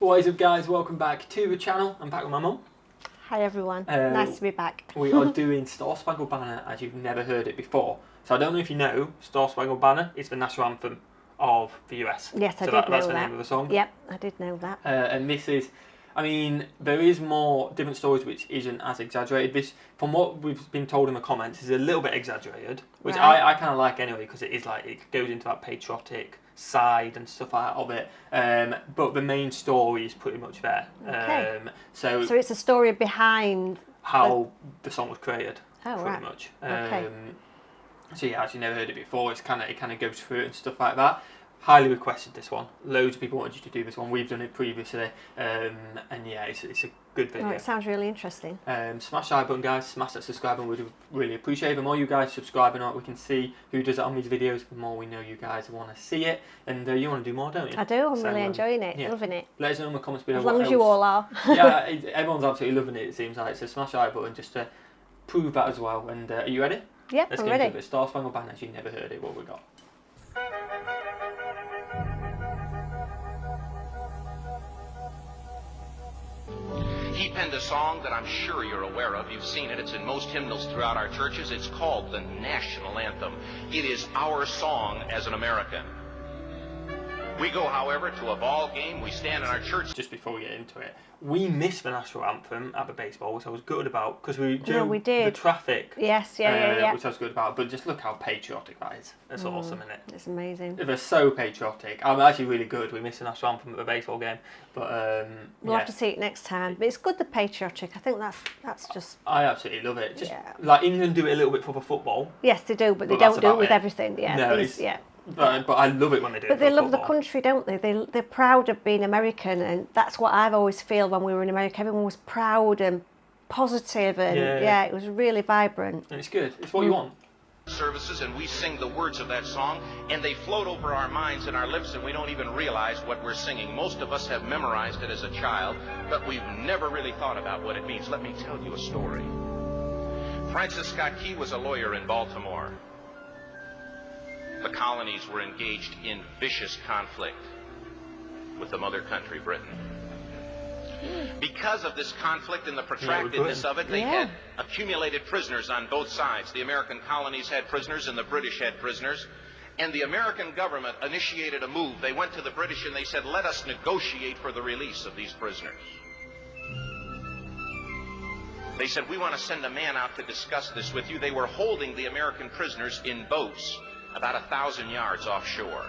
What is up, guys? Welcome back to the channel. I'm back with my mum. Hi everyone, nice to be back. We are doing Star Spangled Banner as you've never heard it before. So I don't know if you know, Star Spangled Banner is the national anthem of the US. Yes, I did know that. That's the name of the song. Yep, I did know that. And this is, I mean, there is more different stories which isn't as exaggerated. This, from what we've been told in the comments, is a little bit exaggerated, which Right. I kind of like anyway, because it is like, it goes into that patriotic side and stuff like that of it. But the main story is pretty much there. Okay. So it's a story behind how the song was created, Oh, pretty right. much. Okay. So yeah, as you never heard it before, it kind of goes through it and stuff like that. Highly requested this one. Loads of people wanted you to do this one. We've done it previously, and yeah, it's a good video. Oh, it sounds really interesting. Smash the like button, guys. Smash that subscribe button. We'd really appreciate it. The more you guys subscribe and we can see who does it on these videos, the more we know you guys want to see it. And you want to do more, don't you? I do. I'm really enjoying it. yeah. Loving it. Let us know in the comments below. As long as you all are. Yeah, everyone's absolutely loving it. It seems like. So smash the like button just to prove that as well. And are you ready? Yep, Let's I'm get ready. into it. Star Spangled Banner, as you never heard it. What we got? He penned a song that I'm sure you're aware of. You've seen it. It's in most hymnals throughout our churches. It's called the national anthem. It is our song as an American. We go, however, to a ball game. We stand in our church. Just before we get into it, we missed the national anthem at the baseball, which I was good about because we No, we did. the traffic. Yes, yeah. Which I was good about. But just look how patriotic that is. That's awesome, isn't it? It's amazing. They're so patriotic. I'm actually really good. We missed the national anthem at the baseball game, but We'll have to see it next time. But it's good, the patriotic. I think that's just... I absolutely love it. Just Yeah. like England do it a little bit for the football. Yes, they do, but they But that's don't do it about with it. everything. Yeah, No, these- yeah. But I love it when they do it. But for they love the football. country, don't they? They're proud of being American, and that's what I've always feel when we were in America. Everyone was proud and positive, and Yeah. it was really vibrant. And it's good. It's what you want. Services, and we sing the words of that song, and they float over our minds and our lips, and we don't even realize what we're singing. Most of us have memorized it as a child, but we've never really thought about what it means. Let me tell you a story. Francis Scott Key was a lawyer in Baltimore. The colonies were engaged in vicious conflict with the mother country, Britain. Because of this conflict and the protractedness of it, they had accumulated prisoners on both sides. The American colonies had prisoners and the British had prisoners. And the American government initiated a move. They went to the British and they said, let us negotiate for the release of these prisoners. They said, we want to send a man out to discuss this with you. They were holding the American prisoners in boats about 1,000 yards offshore.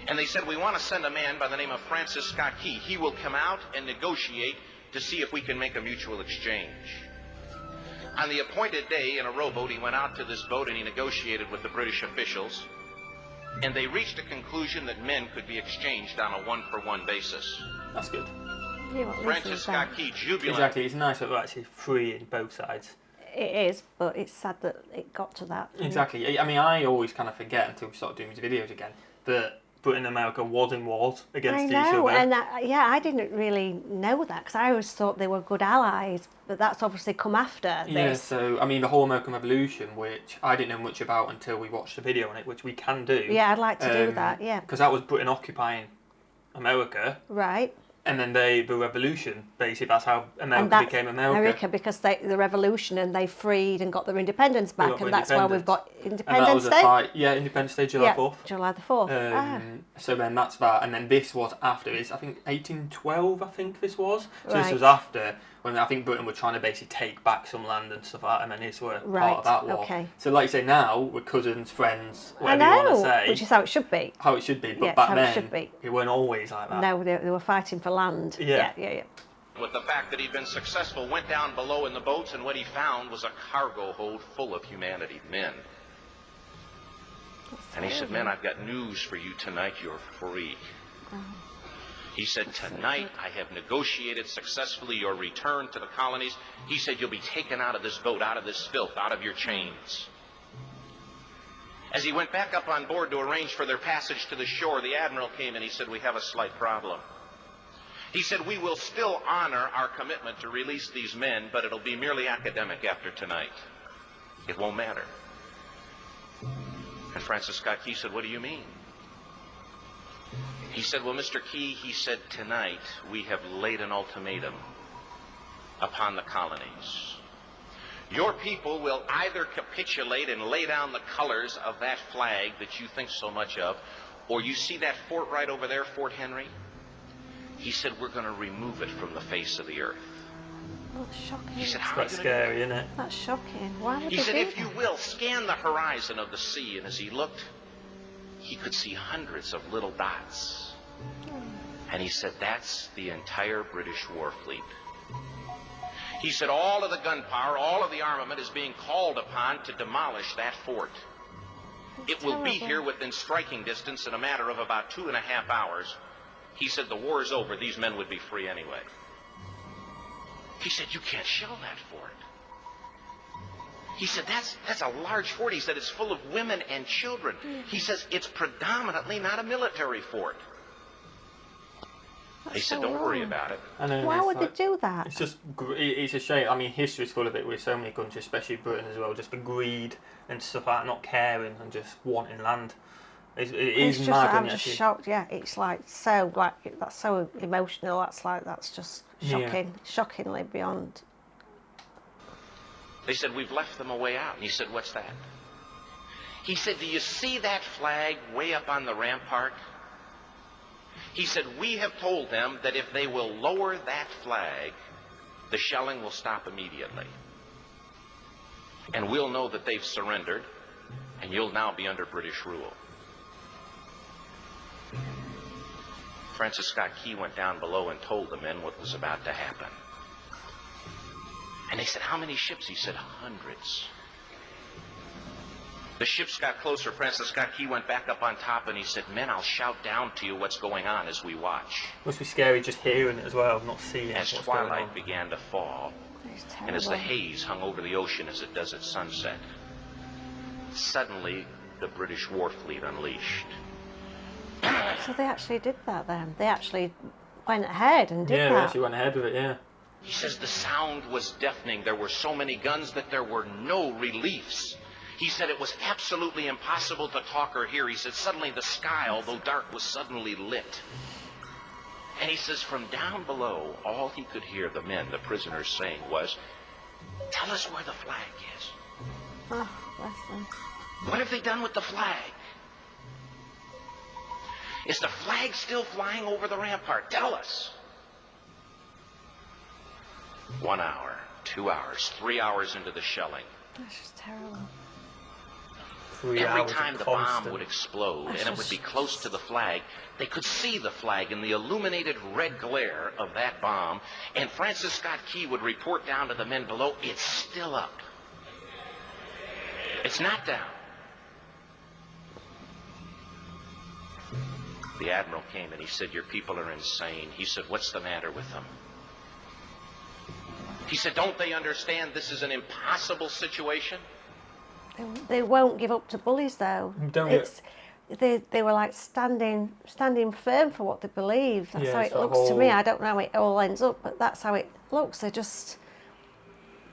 And they said, we want to send a man by the name of Francis Scott Key. He will come out and negotiate to see if we can make a mutual exchange. On the appointed day, in a rowboat, he went out to this boat and he negotiated with the British officials. And they reached a conclusion that men could be exchanged on a one-for-one basis. That's good. Francis Scott Key, jubilant. Exactly. It's nice that we're actually free in both sides. It is, but it's sad that it got to that. Exactly. I mean, I always kind of forget until we start doing these videos again that Britain and America was in wars against each other. And I didn't really know that because I always thought they were good allies, but that's obviously come after Yeah, this. so, I mean, the whole American Revolution, which I didn't know much about until we watched a video on it, which we can do. Yeah, I'd like to do that, yeah. Because that was Britain occupying America. Right. And then the revolution, basically, that's how America became America. Because the revolution and they freed and got their independence back, and that's why we've got And that Independence was a Day. fight. Yeah, Independence Day, July 4th. July the 4th. So then that's that, and then this was after. It's I think 1812. I think this was. So Right. this was after when I think Britain were trying to basically take back some land and stuff like that, and then this were part of that war. Okay. So like you say, now we're cousins, friends, I whatever you want to know, say. which is how it should be. How it should be, but Yeah, back how it then should be. it weren't always like that. No, they were fighting for land. Yeah. Yeah. With the fact that he'd been successful, went down below in the boats, and what he found was a cargo hold full of humanity, men. And he said, men, I've got news for you tonight. You're free. He said, tonight I have negotiated successfully your return to the colonies. He said, you'll be taken out of this boat, out of this filth, out of your chains. As he went back up on board to arrange for their passage to the shore, the admiral came and he said, we have a slight problem. He said, we will still honor our commitment to release these men, but it'll be merely academic after tonight. It won't matter. And Francis Scott Key said, what do you mean? He said, well, Mr. Key, he said, tonight we have laid an ultimatum upon the colonies. Your people will either capitulate and lay down the colors of that flag that you think so much of, or you see that fort right over there, Fort Henry? He said, we're going to remove it from the face of the earth. Oh, that's shocking. He said, It's how are quite you scary, isn't it? That's shocking. Why would He they said, do if that? you will, scan the horizon of the sea. And as he looked, he could see hundreds of little dots. And he said, that's the entire British war fleet. He said, all of the gunpowder, all of the armament is being called upon to demolish that fort. It will be here within striking distance in a matter of about 2.5 hours. He said, the war is over. These men would be free anyway. He said, you can't shell that fort. He said, that's a large fort. He said, it's full of women and children. He says, it's predominantly not a military fort. They said, don't worry about it. I know, Why it's would like- they do that? It's just, it's a shame. I mean, history's full of it with so many countries, especially Britain as well, just the greed and stuff like that, not caring and just wanting land. It is It's just, mad. I'm when just you actually- shocked. Yeah, it's like so, like that's so emotional. That's just shocking, shockingly beyond. They said, we've left them a way out. And he said, what's that? He said, do you see that flag way up on the rampart? He said, we have told them that if they will lower that flag, the shelling will stop immediately. And we'll know that they've surrendered, and you'll now be under British rule. Francis Scott Key went down below and told the men what was about to happen. And they said, how many ships? He said, hundreds. The ships got closer. Francis Scott Key went back up on top and he said, men, I'll shout down to you what's going on as we watch. Must be scary just hearing it as well, not seeing As what's going on. twilight began to fall, It's and as the terrible. haze hung over the ocean as it does at sunset, suddenly the British war fleet unleashed. So they actually did that then. They actually went ahead and did Yeah, they that. actually went ahead with it, yeah. He says the sound was deafening. There were so many guns that there were no reliefs. He said it was absolutely impossible to talk or hear. He said suddenly the sky, although dark, was suddenly lit. And he says from down below, all he could hear the men, the prisoners, saying was, tell us where the flag is. Oh, bless them. What have they done with the flag? Is the flag still flying over the rampart? Tell us. 1 hour, 2 hours, 3 hours into the shelling. That's just terrible. 3 Every hours time of the bomb constant. would explode That's and it would be just- close to the flag, they could see the flag in the illuminated red glare of that bomb, and Francis Scott Key would report down to the men below, it's still up. It's not down. The admiral came and he said, your people are insane. He said, what's the matter with them? He said, don't they understand this is an impossible situation? They won't give up to bullies though. Don't They were like standing firm for what they believe. That's Yeah, how it's it that looks to me. whole- I don't know how it all ends up, but that's how it looks. They're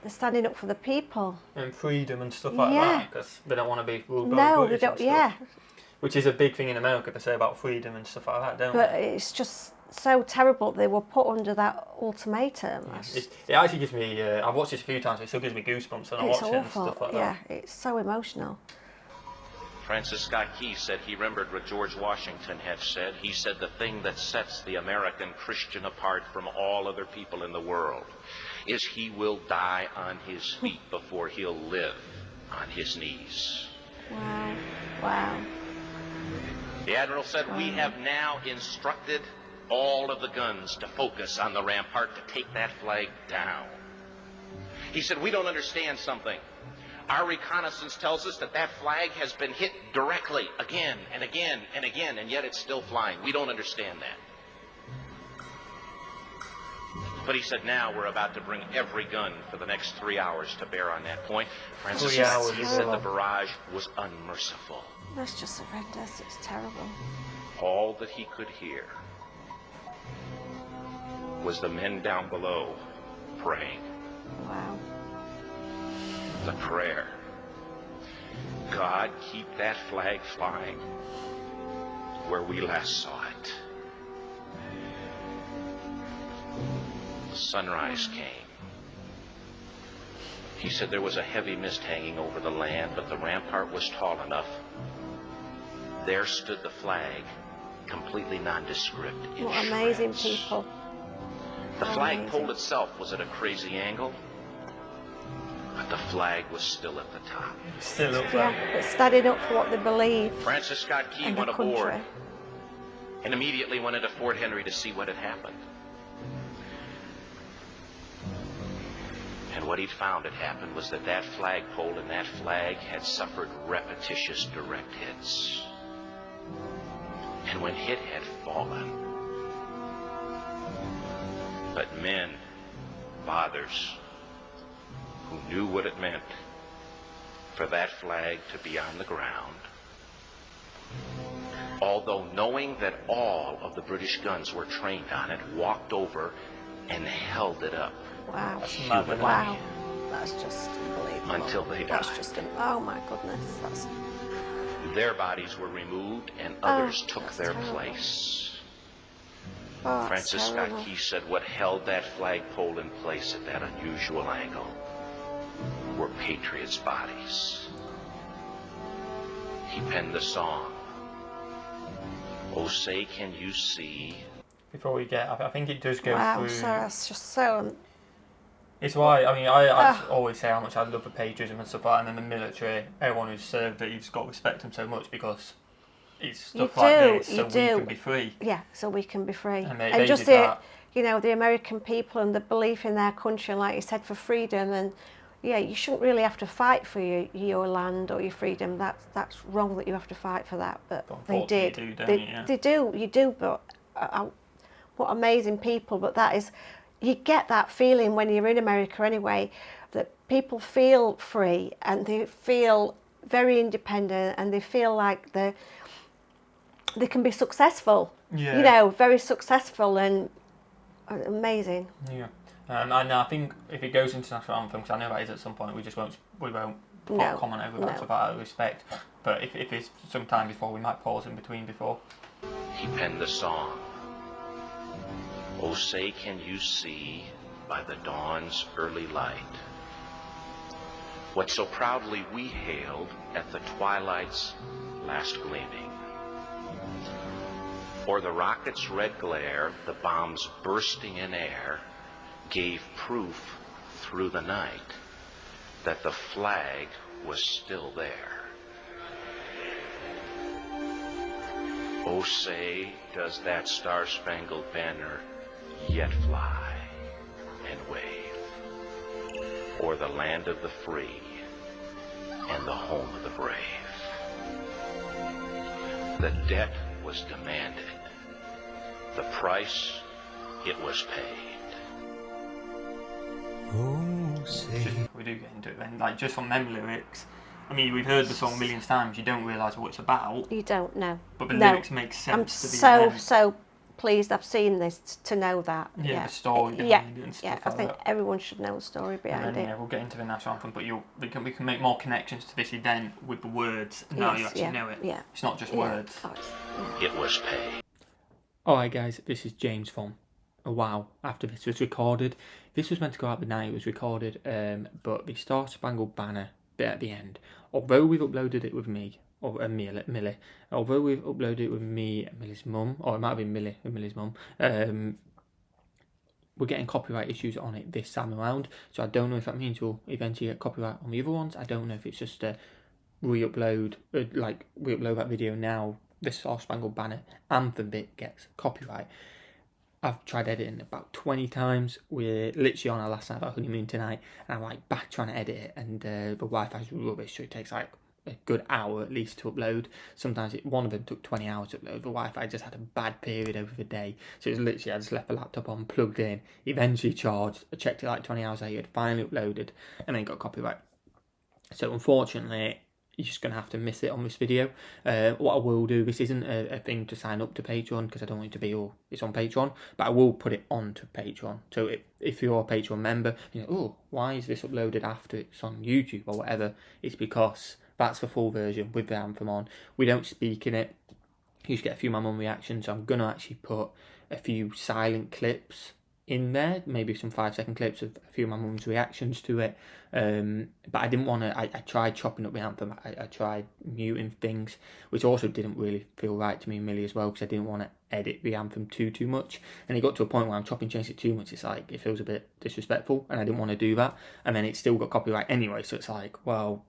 standing up for the people. And freedom and stuff like Yeah. that, because they don't want to be ruled by No, the they British don't. and Yeah, stuff. Which is a big thing in America, they say about freedom and stuff like that, don't but they? it's just so terrible. They were put under that ultimatum. It actually gives me, I've watched this a few times, it still gives me goosebumps when I It's watch it and awful. stuff like Yeah, that. it's so emotional. Francis Scott Key said he remembered what George Washington had said. He said the thing that sets the American Christian apart from all other people in the world is he will die on his feet before he'll live on his knees. Wow. Wow. The admiral said, we have now instructed all of the guns to focus on the rampart to take that flag down. He said, we don't understand something. Our reconnaissance tells us that that flag has been hit directly again and again and again, and yet it's still flying. We don't understand that. But he said, now we're about to bring every gun for the next 3 hours to bear on that point. Francis 3 Scott hours Key is said the long. barrage was unmerciful. That's just horrendous. It's terrible. All that he could hear was the men down below praying. Wow. The prayer. God, keep that flag flying where we last saw it. the sunrise came. He said there was a heavy mist hanging over the land, but the rampart was tall enough. There stood the flag, completely nondescript in What amazing shreds. people. The flagpole Amazing. itself was at a crazy angle, but the flag was still at the top. Still up Yeah, there. but standing up for what they believe Francis Scott Key and the went aboard country. and immediately went into Fort Henry to see what had happened. And what he'd found had happened was that that flagpole and that flag had suffered repetitious direct hits. And when it had fallen, but men, fathers, who knew what it meant for that flag to be on the ground, although knowing that all of the British guns were trained on it, walked over and held it up. Wow. Mad, Wow. That's just unbelievable. Until they That's died. just, oh my goodness. That's, Their bodies were removed and others took that's their terrible. place. oh, Francis that's Scott terrible. Key said what held that flagpole in place at that unusual angle were patriots' bodies. He penned the song, "Oh, say can you see." Before we get, I think it does go Wow, through. so that's just so. It's why, I mean, I always say how much I love the patriotism and stuff like that, and then the military, everyone who's served that you've got to respect them so much because it's stuff You like do, this, you so we do. can be free. Yeah, so we can be free. And they just did the, that. you know, the American people and the belief in their country, and like you said, for freedom. And yeah, you shouldn't really have to fight for your land or your freedom. That's wrong that you have to fight for that. But But they unfortunately did. you do, don't they, you? Yeah. they do. You do. But what amazing people. But that is, you get that feeling when you're in America anyway, that people feel free and they feel very independent and they feel like they can be successful. Yeah. You know, very successful and amazing. Yeah. And I think if it goes into national anthem, because I know that is at some point, we won't put No, a comment over no. that stuff out of respect. But if it's some time before, we might pause in between before. He penned the song, "Oh, say can you see by the dawn's early light what so proudly we hailed at the twilight's last gleaming? Or the rocket's red glare, the bombs bursting in air, gave proof through the night that the flag was still there. Oh, say, does that star-spangled banner yet fly and wave o'er the land of the free and the home of the brave? The debt was demanded. The price, it was paid." Oh, say. We do get into it then. Like, just from them lyrics, I mean, we've heard the song millions of times, you don't realise what it's about, You don't know. but the No. lyrics make sense I'm to the so event. so pleased I've seen this to know that. Yeah, the story behind yeah, it and stuff yeah. like I think that. everyone should know the story And behind then, it. yeah, we'll get into the national anthem, but we can make more connections to this event with the words now you Yes, actually yeah, know it. yeah. It's not just Yeah. words. Oh, it's- It was paid. Alright guys, this is James from a while after this was recorded. This was meant to go out the night it was recorded, but the Star Spangled Banner bit at the end, although we've uploaded it with me, or Millie, although we've uploaded it with me and Millie's mum, or it might have been Millie and Millie's mum, we're getting copyright issues on it this time around, so I don't know if that means we'll eventually get copyright on the other ones. I don't know if it's just a re-upload, re-upload that video now, the Star Spangled Banner anthem bit gets copyright. I've tried editing about 20 times. We're literally on our last night of our honeymoon tonight, and I'm like back trying to edit it, and the Wi-Fi's rubbish, so it takes like a good hour at least to upload. Sometimes one of them took 20 hours to upload. The Wi-Fi just had a bad period over the day, so it was literally I just left the laptop on, plugged in, eventually charged. I checked it like 20 hours later, it finally uploaded, and then got copyright. So unfortunately, you're just going to have to miss it on this video. What I will do, this isn't a thing to sign up to Patreon, because I don't want it to be all it's on Patreon, but I will put it onto Patreon. So if you're a Patreon member, you know, oh, why is this uploaded after it's on YouTube or whatever, it's because that's the full version with the anthem on. We don't speak in it. You just get a few of my mum reactions, so I'm going to actually put a few silent clips in there, maybe some 5-second clips of a few of my mum's reactions to it. But I didn't want to. I tried chopping up the anthem. I tried muting things, which also didn't really feel right to me and Millie as well, because I didn't want to edit the anthem too much. And it got to a point where I'm chopping change it too much. It's like it feels a bit disrespectful, and I didn't want to do that. And then it still got copyright anyway, so it's like, well,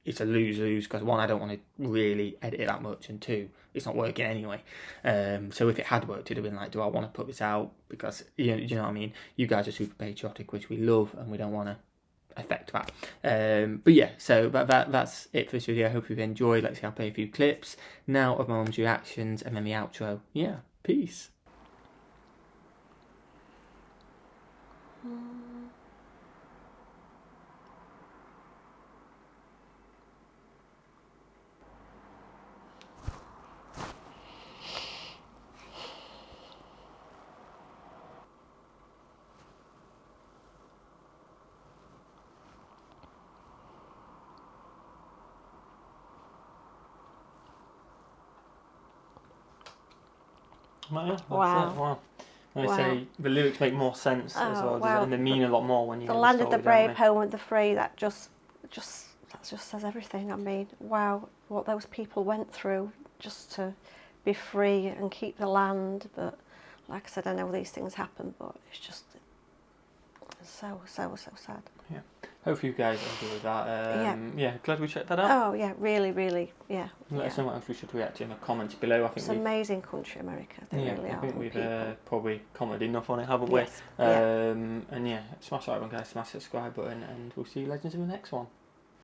it's a lose-lose, because one, I don't want to really edit it that much, and two, it's not working anyway. So if it had worked, it'd have been like, do I want to put this out? Because, you know what I mean? You guys are super patriotic, which we love, and we don't want to affect that. But yeah, so that's it for this video. I hope you've enjoyed. Let's see, I'll play a few clips now of my mum's reactions, and then the outro. Yeah, peace. Wow. I say the lyrics make more sense as well, wow. and they mean a lot more when you The hear land the of the story, brave, home of the free. That just says everything. I mean, wow, what those people went through just to be free and keep the land. But like I said, I know these things happen, but it's just so sad. Yeah. Hopefully you guys enjoyed that. Yeah, glad we checked that out. Oh yeah, really, yeah. Let us know what else we should react to in the comments below. I think it's an amazing country, America. They really are. I think we've probably commented enough on it, haven't we? Yes. And yeah, smash that one, guys. Smash the subscribe button, and we'll see you legends in the next one.